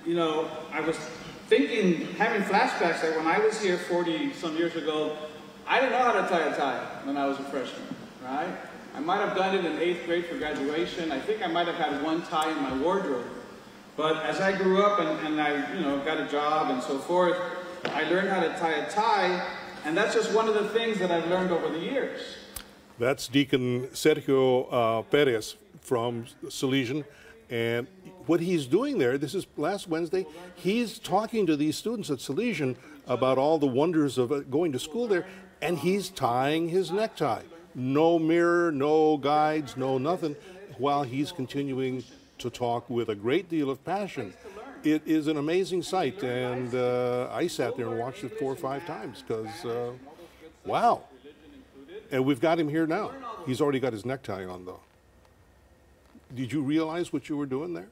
you know, I was thinking, having flashbacks that when I was here 40 some years ago, I didn't know how to tie a tie when I was a freshman, right? I might have done it in 8th grade for graduation. I think I might have had one tie in my wardrobe. But as I grew up and I, you know, got a job and so forth, I learned how to tie a tie, and that's just one of the things that I've learned over the years. That's Deacon Sergio Perez from Salesian, and what he's doing there, this is last Wednesday, he's talking to these students at Salesian about all the wonders of going to school there, and he's tying his necktie. No mirror, no guides, no nothing, while he's continuing to talk with a great deal of passion. It is an amazing sight, and I sat there and watched it 4 or 5 times because, wow. And we've got him here now. He's already got his necktie on, though. Did you realize what you were doing there?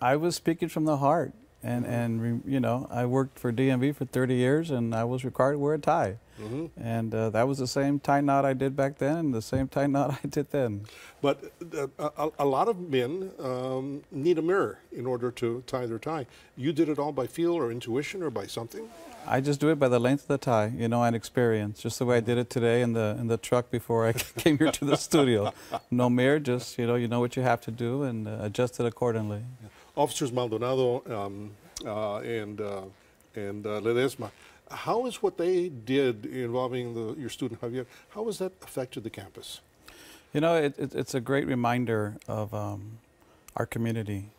I was speaking from the heart, and you know, I worked for DMV for 30 years, and I was required to wear a tie. And that was the same tie knot I did back then, and the same tie knot I did then. But a lot of men need a mirror in order to tie their tie. You did it all by feel or intuition or by something? I just do it by the length of the tie, you know, and experience, just the way I did it today in the truck before I came here to the studio. No mirror, just, you know what you have to do and adjust it accordingly. Yeah. Officers Maldonado and Ledesma, how is what they did involving your student Javier, how has that affected the campus? You know, it's a great reminder of our community,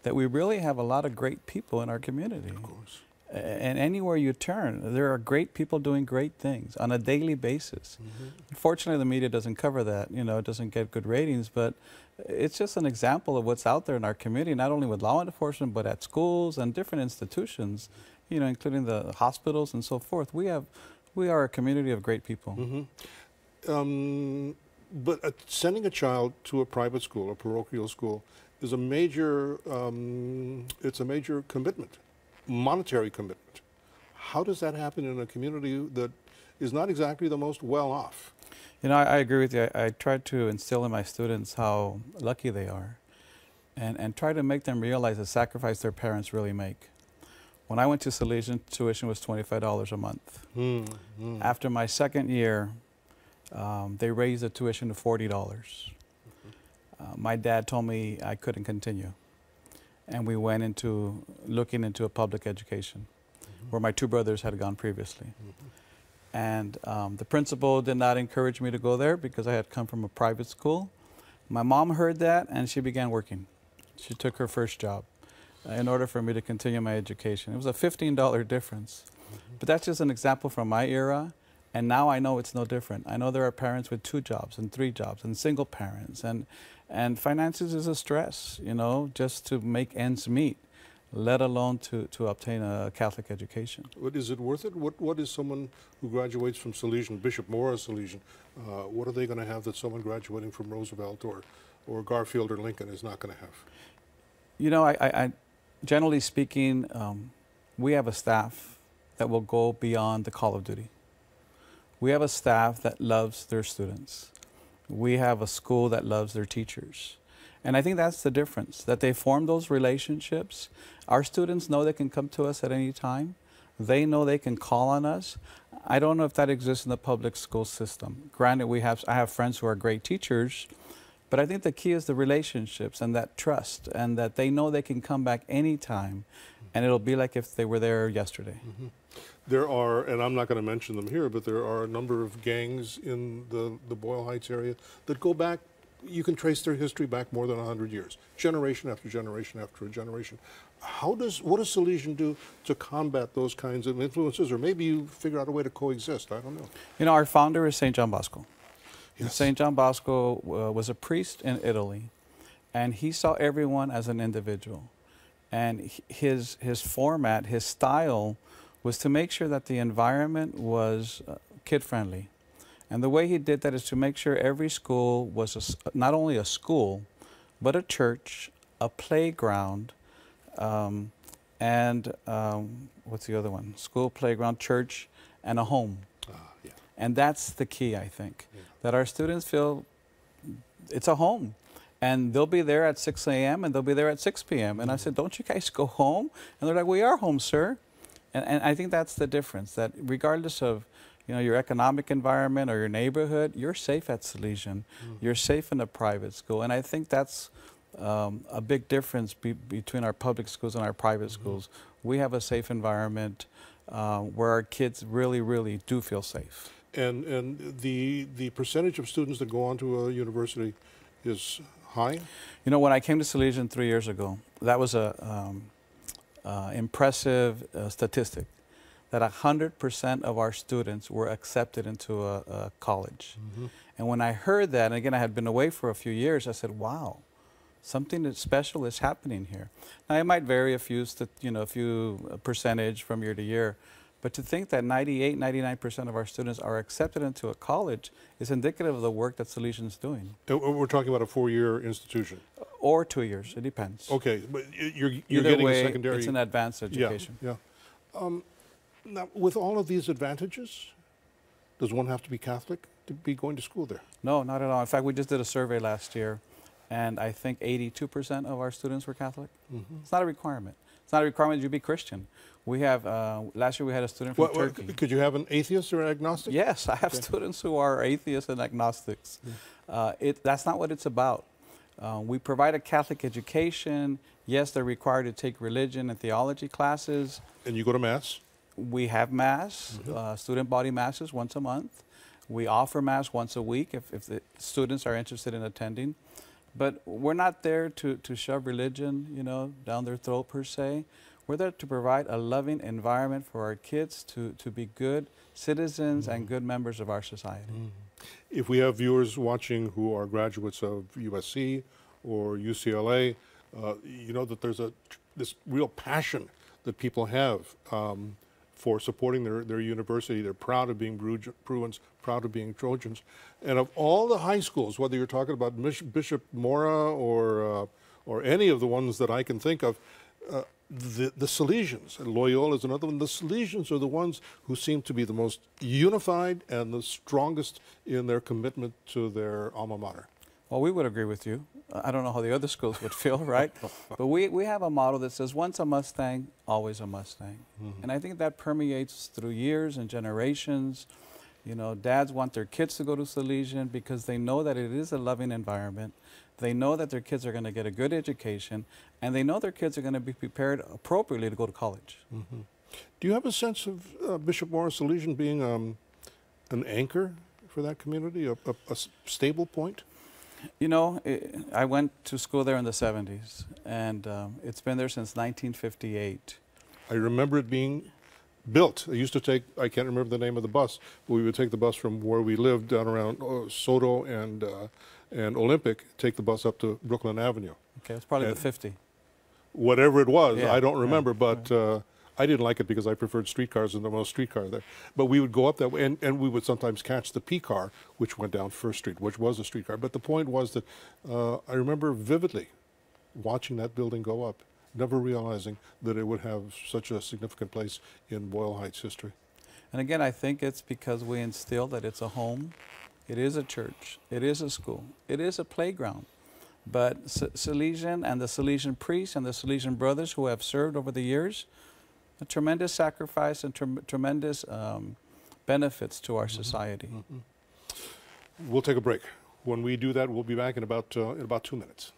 that we really have a lot of great people in our community. Of course. And anywhere you turn, there are great people doing great things on a daily basis. Unfortunately, the media doesn't cover that. You know, it doesn't get good ratings, but it's just an example of what's out there in our community, not only with law enforcement, but at schools and different institutions, you know, including the hospitals and so forth. We are a community of great people. But sending a child to a private school, a parochial school, is a major, it's a major commitment. Monetary commitment. How does that happen in a community that is not exactly the most well off? You know, I agree with you. I try to instill in my students how lucky they are and try to make them realize the sacrifice their parents really make. When I went to Salesian, tuition was $25 a month. After my second year, they raised the tuition to $40. My dad told me I couldn't continue. And we went into looking into a public education where my 2 brothers had gone previously. And the principal did not encourage me to go there because I had come from a private school. My mom heard that and she began working. She took her first job in order for me to continue my education. It was a $15 difference. But that's just an example from my era. And now I know it's no different. I know there are parents with 2 jobs and 3 jobs and single parents. And finances is a stress, you know, just to make ends meet, let alone to obtain a Catholic education. But is it worth it? What is someone who graduates from Salesian, Bishop Morris Salesian, what are they going to have that someone graduating from Roosevelt or Garfield or Lincoln is not going to have? You know, I generally speaking, we have a staff that will go beyond the call of duty. We have a staff that loves their students. We have a school that loves their teachers. And I think that's the difference, that they form those relationships. Our students know they can come to us at any time. They know they can call on us. I don't know if that exists in the public school system. Granted, I have friends who are great teachers, but I think the key is the relationships and that trust, and that they know they can come back anytime, and it'll be like if they were there yesterday. There are, and I'm not going to mention them here, but there are a number of gangs in the Boyle Heights area that go back, you can trace their history back more than 100 years, generation after generation after generation. What does Salesian do to combat those kinds of influences, or maybe you figure out a way to coexist? I don't know. You know, our founder is St. John Bosco. Yes. St. John Bosco was a priest in Italy, and he saw everyone as an individual. And his format, his style, was to make sure that the environment was kid-friendly. And the way he did that is to make sure every school was not only a school, but a church, a playground, and what's the other one? School, playground, church, and a home. Yeah. And that's the key, I think, that our students feel it's a home. And they'll be there at 6 a.m. and they'll be there at 6 p.m. And I said, don't you guys go home? And they're like, we are home, sir. And I think that's the difference, that regardless of your economic environment or your neighborhood, you're safe at Salesian. You're safe in a private school. And I think that's a big difference between our public schools and our private schools. We have a safe environment where our kids really, really do feel safe. And the percentage of students that go on to a university is high? When I came to Salesian 3 years ago, that was a impressive statistic, that 100% of our students were accepted into a college. And when I heard that, and again, I had been away for a few years, I said, wow, something that's special is happening here. Now, it might vary a few percentage from year to year, but to think that 98, 99% of our students are accepted into a college is indicative of the work that Salesian is doing. We're talking about a 4-year institution. Or 2 years, it depends. Okay, but you're Either getting way, a secondary. it's an advanced education. Yeah. Now, with all of these advantages, does one have to be Catholic to be going to school there? No, not at all. In fact, we just did a survey last year, and I think 82% of our students were Catholic. It's not a requirement. It's not a requirement you be Christian. We have, last year we had a student from Turkey. Could you have an atheist or an agnostic? Yes, I have students who are atheists and agnostics. That's not what it's about. We provide a Catholic education. Yes, they're required to take religion and theology classes. And you go to Mass? We have Mass, student body Masses once a month. We offer Mass once a week if the students are interested in attending. But we're not there to shove religion, down their throat per se. We're there to provide a loving environment for our kids to be good citizens and good members of our society. If we have viewers watching who are graduates of USC or UCLA, you know that there's this real passion that people have for supporting their university. They're proud of being Bruins, proud of being Trojans. And of all the high schools, whether you're talking about Bishop Mora or any of the ones that I can think of, the Salesians, and Loyola is another one, the Salesians are the ones who seem to be the most unified and the strongest in their commitment to their alma mater. Well, we would agree with you. I don't know how the other schools would feel, right? But we have a model that says once a Mustang, always a Mustang. And I think that permeates through years and generations. Dads want their kids to go to Salesian because they know that it is a loving environment. They know that their kids are going to get a good education, and they know their kids are going to be prepared appropriately to go to college. Do you have a sense of Bishop Morris Salesian being an anchor for that community, a stable point? I went to school there in the 70s, and it's been there since 1958. I remember it being built. I used to take, I can't remember the name of the bus, but we would take the bus from where we lived down around Soto and Olympic, take the bus up to Brooklyn Avenue. Okay, it's probably the 50. Whatever it was, Yeah, I don't remember, but I didn't like it because I preferred streetcars and there was no streetcar there. But we would go up that way, and we would sometimes catch the P car, which went down First Street, which was a streetcar. But the point was that I remember vividly watching that building go up, never realizing that it would have such a significant place in Boyle Heights history. And again, I think it's because we instill that it's a home, it is a church, it is a school, it is a playground. But Salesian and the Salesian priests and the Salesian brothers who have served over the years, a tremendous sacrifice and tremendous benefits to our society. We'll take a break. When we do that, we'll be back in about 2 minutes.